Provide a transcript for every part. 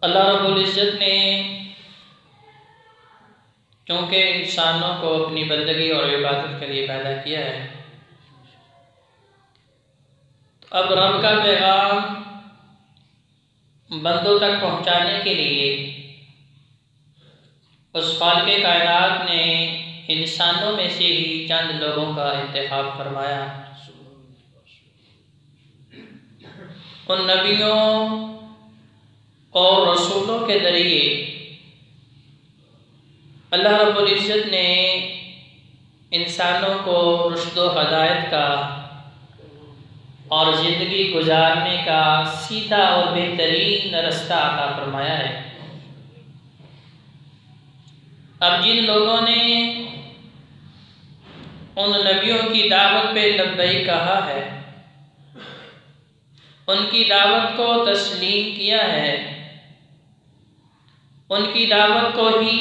अल्लाह रब्बुल इज़्ज़त ने क्योंकि इंसानों को अपनी बंदगी और इबादत के लिए पैदा किया है, तो अब रब का पैगाम बंदों तक पहुंचाने के लिए उस खालिक़े कायनात ने इंसानों में से ही चंद लोगों का इंतखाब फरमाया। उन नबियों और रसूलों के ज़रिए अल्लाह रब्बुल इज़्ज़त ने इंसानों को रुश्द व हिदायत का और ज़िंदगी गुजारने का सीधा और बेहतरीन रास्ता अता फरमाया है। अब जिन लोगों ने उन नबियों की दावत पे लब्बैक कहा है, उनकी दावत को तस्लीम किया है, उनकी दावत को ही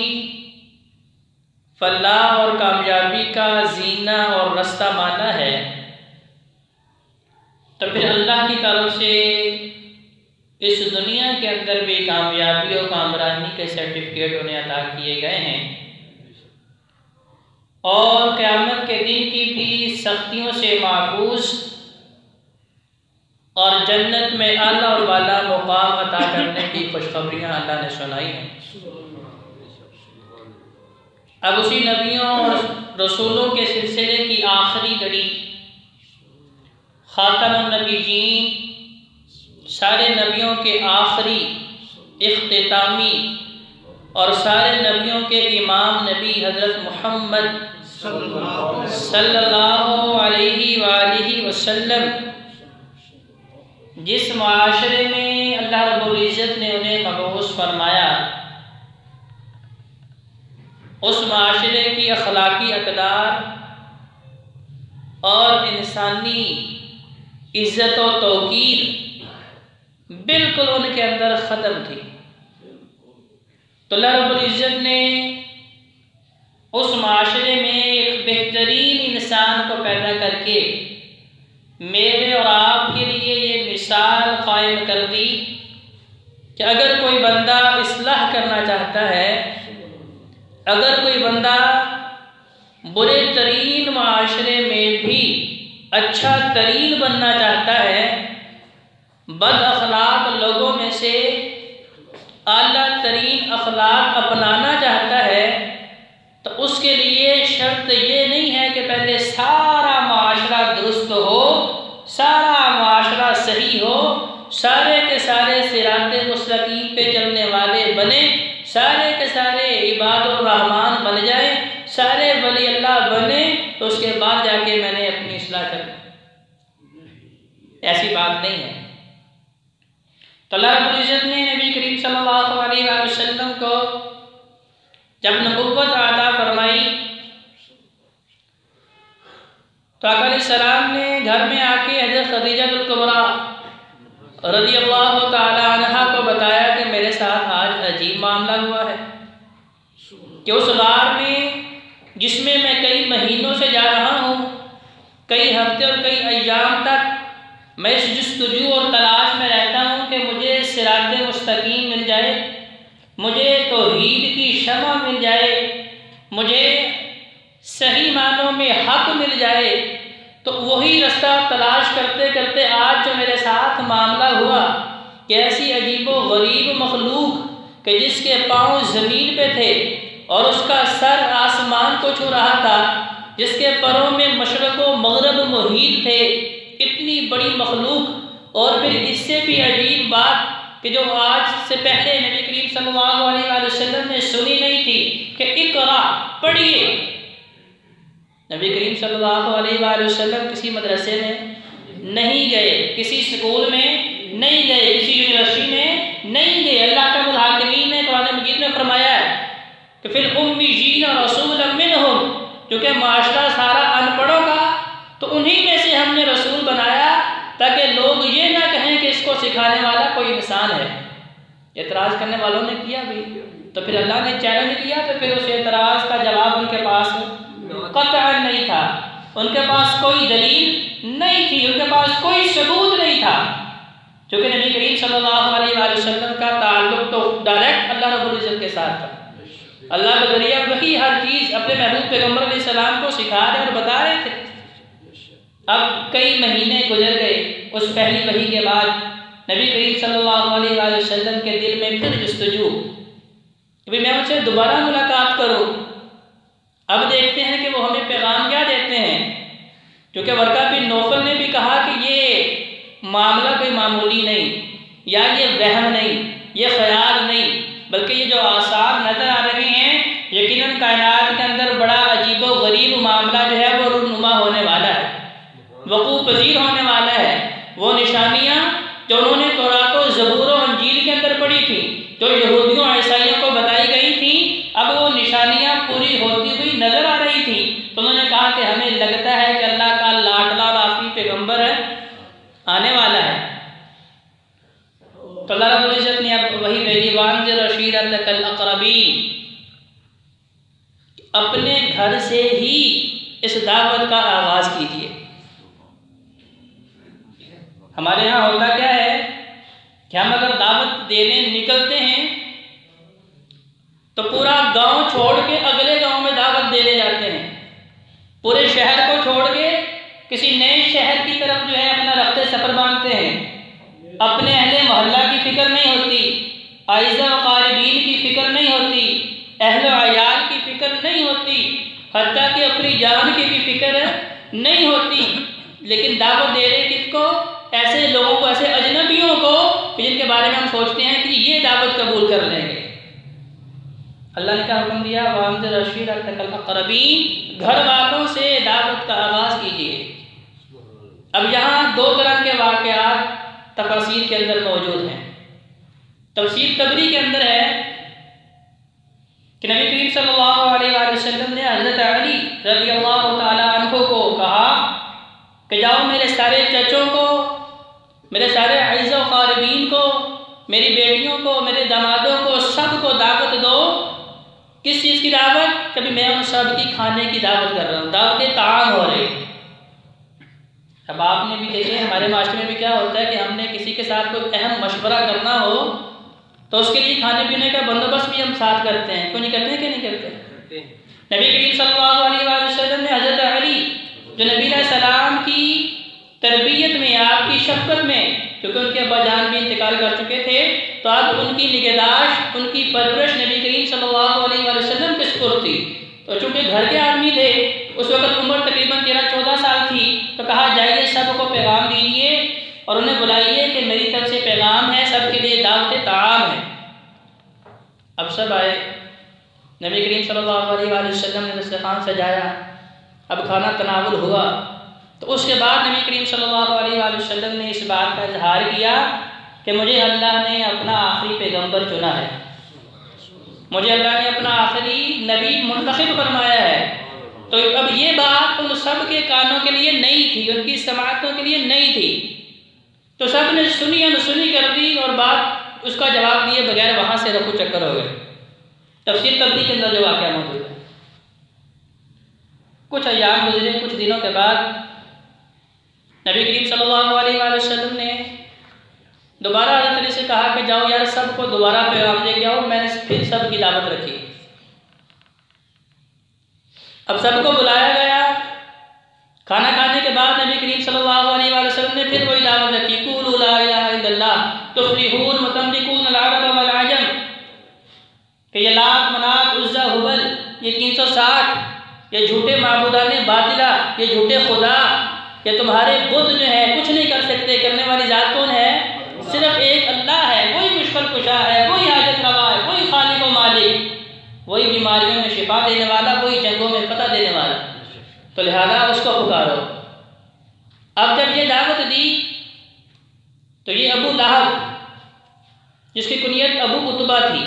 फलाह और कामयाबी का जीना और रास्ता माना है, तो फिर अल्लाह की तरफ से इस दुनिया के अंदर भी कामयाबी और कामरानी के सर्टिफिकेट उन्हें अता किए गए हैं और क़यामत के दिन की भी सख्तियों से महफूज और जन्नत में आला और वाला मुकाम अता करने की खुशखबरियाँ अल्लाह ने सुनाई हैं। अब उसी नबियों और रसूलों के सिलसिले की आखिरी कड़ी खातमुन नबीयीन, सारे नबियों के आखिरी इख्तितामी और सारे नबियों के इमाम नबी हज़रत मोहम्मद सल्लल्लाहु अलैहि वसल्लम जिस माशरे में अल्लाह रब्बुल इज़्ज़त ने उन्हें मबऊस फरमाया, उस माशरे की अखलाकी अक़दार और इंसानी इज़्ज़त व तौक़ीर बिल्कुल उनके अंदर ख़त्म थी। तो अल्लाह रब्बुल इज़्ज़त ने उस माशरे में एक बेहतरीन इंसान को पैदा करके मेरे और आपके लिए ये मिसाल कायम कर दी कि अगर कोई बंदा इस्लाह करना चाहता है, अगर कोई बंदा बुरे तरीन माशरे में भी अच्छा तरीन बनना चाहता है, बद अखलाक लोगों में से आला तरीन अखलाक अपनाना चाहता है, तो उसके लिए शर्त ये नहीं है कि पहले सारा माशरा दुरुस्त हो, सारा माशरा सही हो, सारे के सारे सिराते मुस्तकीम पे चलने वाले बने, सारे के सारे इबादुर रहमान बन जाए, सारे वली अल्लाह बने, तो उसके बाद जाके मैंने अपनी इस्लाह करनी। ऐसी बात नहीं है। तो अल्लाह रब्बुल इज़्ज़त ने नबी करीम सल्लल्लाहु अलैहि वसल्लम को जब नबुव्वत अता फरमाई, तो आका अलैहिस्सलाम ने घर में आके हज़रत खदीजतुल कुबरा रज़ियल्लाहु ताला अन्हा को बताया कि मेरे साथ आज अजीब मामला हुआ है कि उस गार में जिसमें मैं कई महीनों से जा रहा हूँ, कई हफ्ते और कई अय्याम तक मैं इस जुस्तजू और तलाश में रहता हूँ कि मुझे सिराते मुस्तकीम मिल जाए, मुझे तौहीद की शमा मिल जाए, मुझे सही मानों में हक मिल जाए। तो वही रास्ता तलाश करते करते आज जो मेरे साथ मामला हुआ कि ऐसी अजीबो गरीब मखलूक कि जिसके पाँव ज़मीन पे थे और उसका सर आसमान को छू रहा था, जिसके पैरों में मशरक़ व मग़रिब मुहीत थे, इतनी बड़ी मखलूक। और फिर इससे भी अजीब बात कि जो आज से पहले नबी करीम सल्लल्लाहु अलैहि वसल्लम ने सुनी नहीं थी कि इक़रा पढ़िए। नबी करीम सल्लल्लाहु अलैहि वसल्लम किसी मदरसे में नहीं गए, किसी स्कूल में नहीं गए, किसी यूनिवर्सिटी में नहीं गए। अल्लाह के मुहाकिमीन ने कुरान मजीद में फरमाया है कि फिर उम्मीयीन रसूलन मिनहुम, क्योंकि माशरा सारा अनपढ़ों का, तो उन्हीं में से हमने रसूल बनाया ताकि लोग ये ना कहें कि इसको सिखाने वाला कोई इंसान है। एतराज़ करने वालों ने किया भी, तो फिर अल्लाह ने चैलेंज किया, तो फिर उस एतराज़ का जवाब उनके पास कतअन नहीं था, उनके पास कोई दलील नहीं थी, उनके पास कोई सबूत नहीं था। क्योंकि नबी करीम सल्लल्लाहु अलैहि वसल्लम का ताल्लुक तो डायरेक्ट अल्लाह रब्बुल इज़्ज़त के साथ था। अल्लाह के जरिए वही हर चीज़ अपने महबूब पैगम्बर अलैहिस्सलाम को सिखा रहे और बता रहे थे। अब कई महीने गुजर गए। उस पहली वही के बाद नबी करीम सल्लल्लाहु अलैहि वसल्लम के दिल में फिर जुस्तजू कि मैं उनसे दोबारा मुलाकात करूं। अब देखते हैं कि वो हमें पैगाम क्या देते हैं, क्योंकि वर्का बिन नौफल ने भी कहा कि ये मामला कोई मामूली नहीं, या ये वहम नहीं, ये ख्याल नहीं, बल्कि ये जो आसार नज़र आ रहे हैं यकीनन कायनात के अंदर बड़ा अजीब व गरीब मामला जो है वो रूनुमा होने वाला है, वक़ूअ पज़ीर होने वाला है। वो निशानियाँ जो उन्होंने तौरात और ज़बूर और इंजील के अंदर पढ़ी थी, जो यहूदियों और ईसाइयों को बताई गई थी, अब वो निशानियाँ पूरी होती हुई नज़र आ रही थी। तो उन्होंने कहा कि हमें लगता है कि अल्लाह का लाडला और आखिरी पैगम्बर आने वाला है। तो अल्लाह रब्बुल इज़्ज़त ने अब वही भेजी, वांज़िर अशीरतकल अक़रबीन, अपने घर से ही इस दावत का आगाज़ कीजिए। हमारे यहाँ होता क्या है कि हम अगर दावत देने निकलते हैं तो पूरा गांव छोड़ के अगले गांव में दावत देने जाते हैं, पूरे शहर को छोड़ के किसी नए शहर की तरफ जो है अपना रफ्ते सफ़र बांधते हैं। अपने अहले मोहल्ला की फिक्र नहीं होती, आइज़ा व क़ारिबीन की फिक्र नहीं होती, अहले अयाल की फिक्र नहीं होती, हत्ता कि अपनी जान की भी फिक्र नहीं होती। लेकिन दावत दे रहे किसको? ऐसे लोगों को, ऐसे अजनबियों को जिनके बारे में हम सोचते हैं कि ये दावत कबूल कर लेंगे। अल्लाह ने क्या हुक्म दिया? वांज़िर अशीरतकल अक़रबीन, घर वालों से दावत का आगाज़ कीजिए। अब यहाँ दो तरह के वाक़यात तफसीर के अंदर मौजूद हैं। तफसीर तबरी के अंदर है कि नबी करीम सल्लल्लाहु अलैहि वसल्लम ने हज़रत अली रज़ियल्लाहु तआला अन्हु को कहा कि जाओ मेरे सारे चचों को, मेरे सारे अज़ीज़ व क़ारिबीन को, मेरी बेटियों को, मेरे दामादों को, सबको दावत दो। किस चीज़ की दावत? कभी मैं उन सब की खाने की दावत कर रहा हूँ, दावत ताम हो रही। अब आपने भी देखे हमारे माशरे में भी क्या होता है कि हमने किसी के साथ कोई अहम मशवरा करना हो तो उसके लिए खाने पीने का बंदोबस्त भी हम साथ करते हैं। क्यों नहीं करते हैं? क्या नहीं करते? नबी करीम सल्लल्लाहु अलैहि वसल्लम ने हज़रत अली जो नबी सलाम की तरबियत में, आपकी शफ़क़त में, क्योंकि उनके अब्बा जान भी इंतकाल कर चुके थे, तो अब उनकी निगहदाश्त, उनकी परवरिश नबी करीम सल्लल्लाहु अलैहि वसल्लम के सुपुर्द थी। तो चूँकि घर के आदमी थे, उस वक्त उम्र तकरीबन 13-14 साल थी, तो कहा जाइए सबको पैगाम दीजिए और उन्हें बुलाइए कि मेरी तरफ से पैगाम है, सबके लिए दावत ताम है। अब सब आए, नबी करीम सल्लल्लाहु अलैहि वसल्लम ने दस्तरखान सजाया, अब खाना तनावुल हुआ। तो उसके बाद नबी करीम सल्लल्लाहु अलैहि वसल्लम ने इस बात का इजहार किया कि मुझे अल्लाह ने अपना आखिरी पैगम्बर चुना है, मुझे अल्लाह ने अपना आखिरी नबी मुंतखब फरमाया है। तो अब ये बात उन सब के कानों के लिए नई थी, उनकी समाअतों के लिए नई थी। तो सब ने सुनी अनसुनी कर दी और बात उसका जवाब दिए बगैर वहाँ से रफू चक्कर हो गए। तफसीर तबरी के अंदर जो वाक़या मौजूद है। कुछ अय्याम गुजरे, कुछ दिनों के बाद नबी करीम सल्लल्लाहु अलैहि वसल्लम ने दोबारा हज़रत अली से कहा कि जाओ यार सबको दोबारा पैगाम दे के आओ। मैंने फिर सब की दावत रखी। अब सबको बुलाया गया। खाना खाने के बाद नबी करीम सल्लल्लाहु अलैहि वसल्लम ने फिर वही दावत रखी, क़ूलू ला इलाहा इल्लल्लाह तुफ़्लिहून व तमलिकून अल-अरब वल अजम, कि ये लात, मनात, उज़्ज़ा, हुबल, ये 360 ये झूठे माबूदाने बातिला, ये झूठे खुदा, ये तुम्हारे बुत जो है कुछ नहीं कर सकते। करने वाली ज़ात कौन है? सिर्फ एक अल्लाह है। वही मुश्किल कुशा है, वही हाजत रवा है, वही खालिक व मालिक, वही बीमारियों में शिफा देने वाला, वही जंगों में फतह देने वाला। तो लिहाजा उसको पुकारो। अब जब ये दावत दी तो ये अबू लहब, जिसकी कुनियत अबू उतबा थी,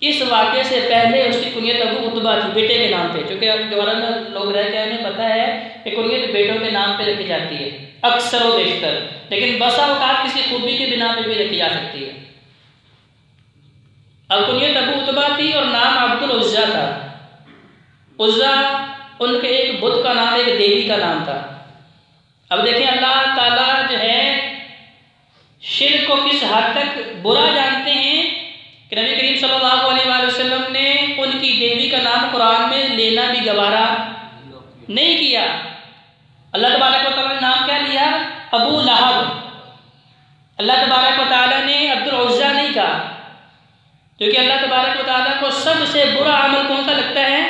इस वाक़े से पहले उसकी कुनियत अबू उतबा थी, बेटे के नाम पे। चूँकि दोबारा में लोग रह के उन्हें पता है कि कुनियत बेटों के नाम पे रखी जाती है अक्सर व बेशतर, लेकिन बसा औकात किसी खूबी के बिना पे भी रखी जा सकती है। अब कुनियत अबू उतबा थी और नाम अब्दुल उज़्ज़ा था। उज़्ज़ा उनके एक बुत का नाम, एक देवी का नाम था। अब देखें अल्लाह ताला जो है शिर्क को किस हद तक बुरा जानते हैं कि नबी करीम सल्लल्लाहु अलैहि वसल्लम ने उनकी देवी का नाम कुरान में लेना भी गवारा नहीं किया। अल्लाह तबारक व तआला ने नाम क्या लिया? अबू लहब। अल्लाह तबारक व तआला ने अब्दुल उज़्ज़ा नहीं कहा, क्योंकि अल्लाह तबारक व तआला को सबसे बुरा अमल कौन सा लगता है?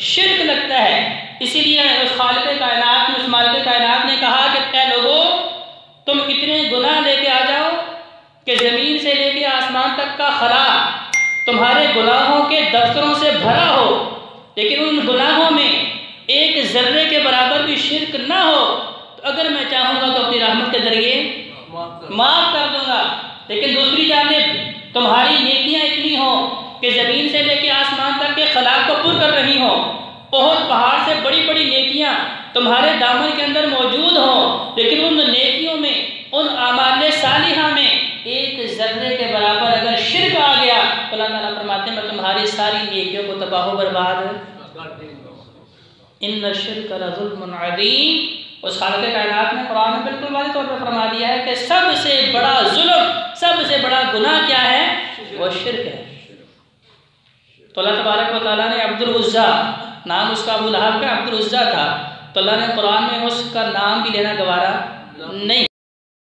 शिर्क लगता है। इसीलिए उस खालिक़े कायनात ने, उस मालिक़े कायनात ने कहा कि ऐ लोगों, तुम इतने गुनाह लेके आ जाओ कि ज़मीन से लेके आसमान तक का खला तुम्हारे गुनाहों के दफ्तरों से भरा हो, लेकिन उन गुनाहों में एक ज़र्रे के बराबर भी शिर्क ना हो, तो अगर मैं चाहूँगा तो अपनी रहमत के ज़रिए माफ़ कर दूँगा। लेकिन दूसरी जानिब तुम्हारी नेकियां इतनी हो कि ज़मीन से लेके आसमान तक के खला को पुर कर रही हो, बहुत पहाड़ से बड़ी बड़ी नेकियां तुम्हारे दामन के अंदर मौजूद हो, लेकिन उन नेकियों में, उन आमाल सालिहा में एक ज़र्रे के बराबर अगर शिर्क आ गया तो अल्लाह ताला फरमाते हैं मैं तुम्हारी सारी नेकियों को तबाह बर्बाद इन्न शिर्क लज़ुल्मुन अज़ीम। उस खालिक़े कायनात ने कुरान में बिल्कुल वाज़ेह तौर पर फरमा दिया है कि सबसे बड़ा जुल्म, सबसे बड़ा गुनाह क्या है? वो शिर्क है। तो अल्लाह तबारक व तआला ने अब्दुल उज़्ज़ा, नाम उसका अबू लहब का अब्दुल उज़्ज़ा था, तो अल्लाह ने कुरान में उसका नाम भी लेना गवारा नहीं